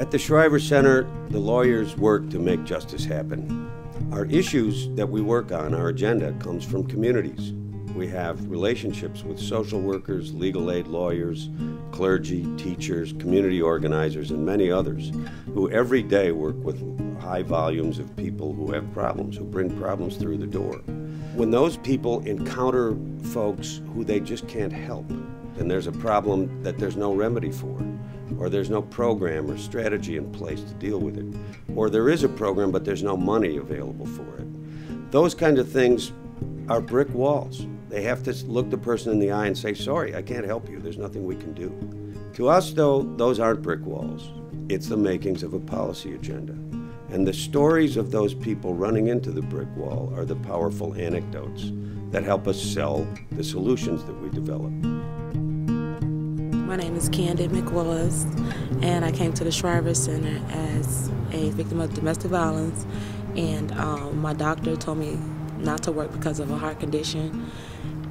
At the Shriver Center, the lawyers work to make justice happen. Our issues that we work on, our agenda, comes from communities. We have relationships with social workers, legal aid lawyers, clergy, teachers, community organizers, and many others who every day work with high volumes of people who have problems, who bring problems through the door. When those people encounter folks who they just can't help, and there's a problem that there's no remedy for, or there's no program or strategy in place to deal with it, or there is a program but there's no money available for it, those kind of things are brick walls. They have to look the person in the eye and say, sorry, I can't help you, there's nothing we can do. To us, though, those aren't brick walls. It's the makings of a policy agenda. And the stories of those people running into the brick wall are the powerful anecdotes that help us sell the solutions that we develop. My name is Candid McWillis, and I came to the Shriver Center as a victim of domestic violence, and my doctor told me not to work because of a heart condition,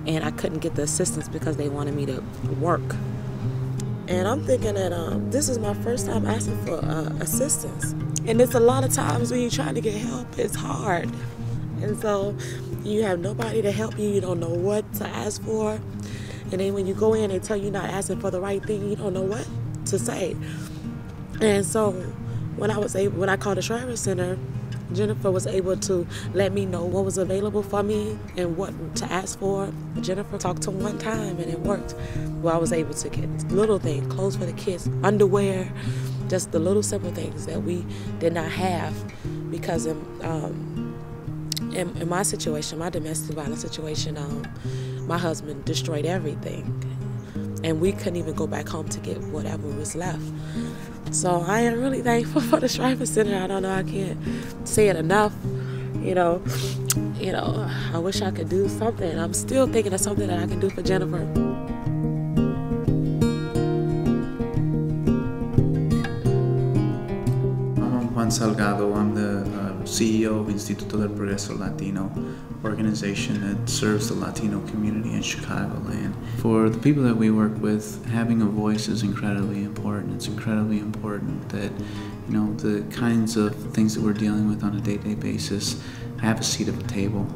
and I couldn't get the assistance because they wanted me to work. And I'm thinking that this is my first time asking for assistance. And it's a lot of times when you're trying to get help, it's hard. And so you have nobody to help you, you don't know what to ask for. And then when you go in and tell you not asking for the right thing, you don't know what to say. And so when I called the Shriver Center, Jennifer was able to let me know what was available for me and what to ask for. Jennifer talked to him one time and it worked. Well, I was able to get little things, clothes for the kids, underwear, just the little simple things that we did not have because in my situation, my domestic violence situation, my husband destroyed everything. And we couldn't even go back home to get whatever was left. So I am really thankful for the Shriver Center. I don't know, I can't say it enough. You know, I wish I could do something. I'm still thinking of something that I can do for Jennifer. I'm Juan Salgado. I'm the CEO of Instituto del Progreso Latino, organization that serves the Latino community in Chicagoland. For the people that we work with, having a voice is incredibly important. It's incredibly important that, the kinds of things that we're dealing with on a day-to-day basis have a seat at the table,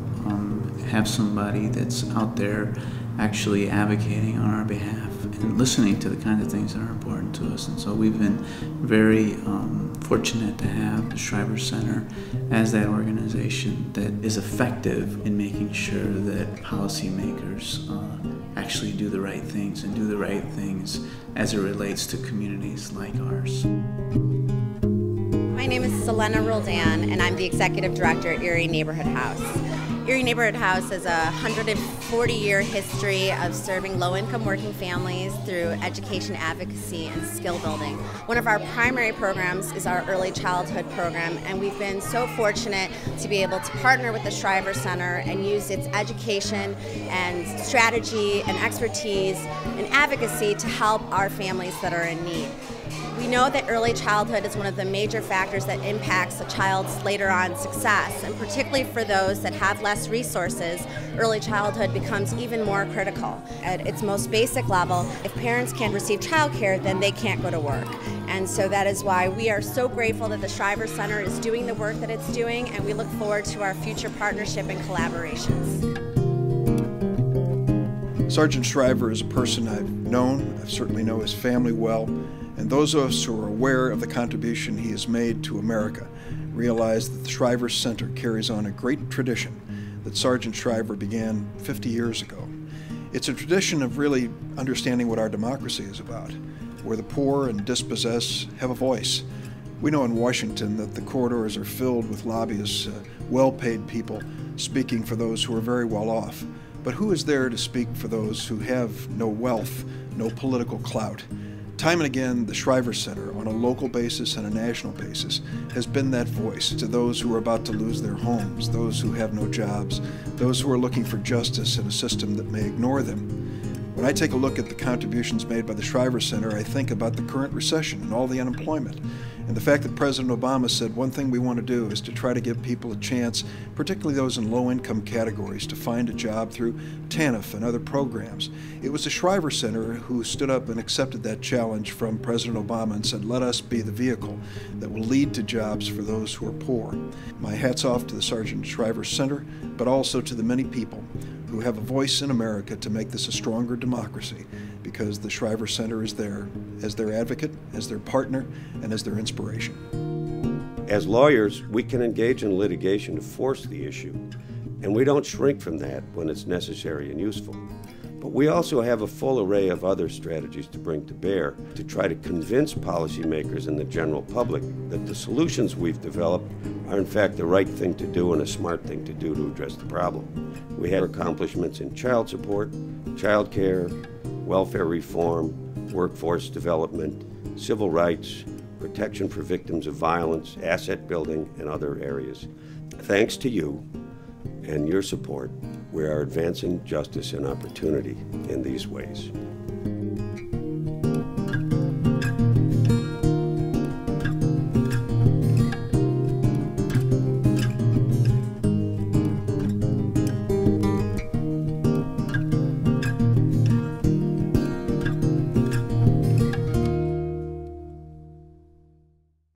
have somebody that's out there actually advocating on our behalf and listening to the kind of things that are important to us. And so we've been very fortunate to have the Shriver Center as that organization that is effective in making sure that policymakers actually do the right things and do the right things as it relates to communities like ours. My name is Selena Roldan, and I'm the Executive Director at Erie Neighborhood House. Erie Neighborhood House has a 140-year history of serving low-income working families through education advocacy and skill building. One of our primary programs is our early childhood program, and we've been so fortunate to be able to partner with the Shriver Center and use its education and strategy and expertise and advocacy to help our families that are in need. We know that early childhood is one of the major factors that impacts a child's later on success, and particularly for those that have less resources, early childhood becomes even more critical. At its most basic level, if parents can't receive childcare, then they can't go to work. And so that is why we are so grateful that the Shriver Center is doing the work that it's doing, and we look forward to our future partnership and collaborations. Sergeant Shriver is a person I've known. I certainly know his family well. And those of us who are aware of the contribution he has made to America realize that the Shriver Center carries on a great tradition that Sergeant Shriver began 50 years ago. It's a tradition of really understanding what our democracy is about, where the poor and dispossessed have a voice. We know in Washington that the corridors are filled with lobbyists, well-paid people speaking for those who are very well off. But who is there to speak for those who have no wealth, no political clout? Time and again, the Shriver Center, on a local basis and a national basis, has been that voice to those who are about to lose their homes, those who have no jobs, those who are looking for justice in a system that may ignore them. When I take a look at the contributions made by the Shriver Center, I think about the current recession and all the unemployment. And the fact that President Obama said one thing we want to do is to try to give people a chance, particularly those in low-income categories, to find a job through TANF and other programs. It was the Shriver Center who stood up and accepted that challenge from President Obama and said, let us be the vehicle that will lead to jobs for those who are poor. My hat's off to the Sergeant Shriver Center, but also to the many people who have a voice in America to make this a stronger democracy, because the Shriver Center is there as their advocate, as their partner, and as their inspiration. As lawyers, we can engage in litigation to force the issue, and we don't shrink from that when it's necessary and useful. But we also have a full array of other strategies to bring to bear to try to convince policymakers and the general public that the solutions we've developed are in fact the right thing to do and a smart thing to do to address the problem. We have accomplishments in child support, child care, welfare reform, workforce development, civil rights, protection for victims of violence, asset building, and other areas. Thanks to you and your support, we are advancing justice and opportunity in these ways.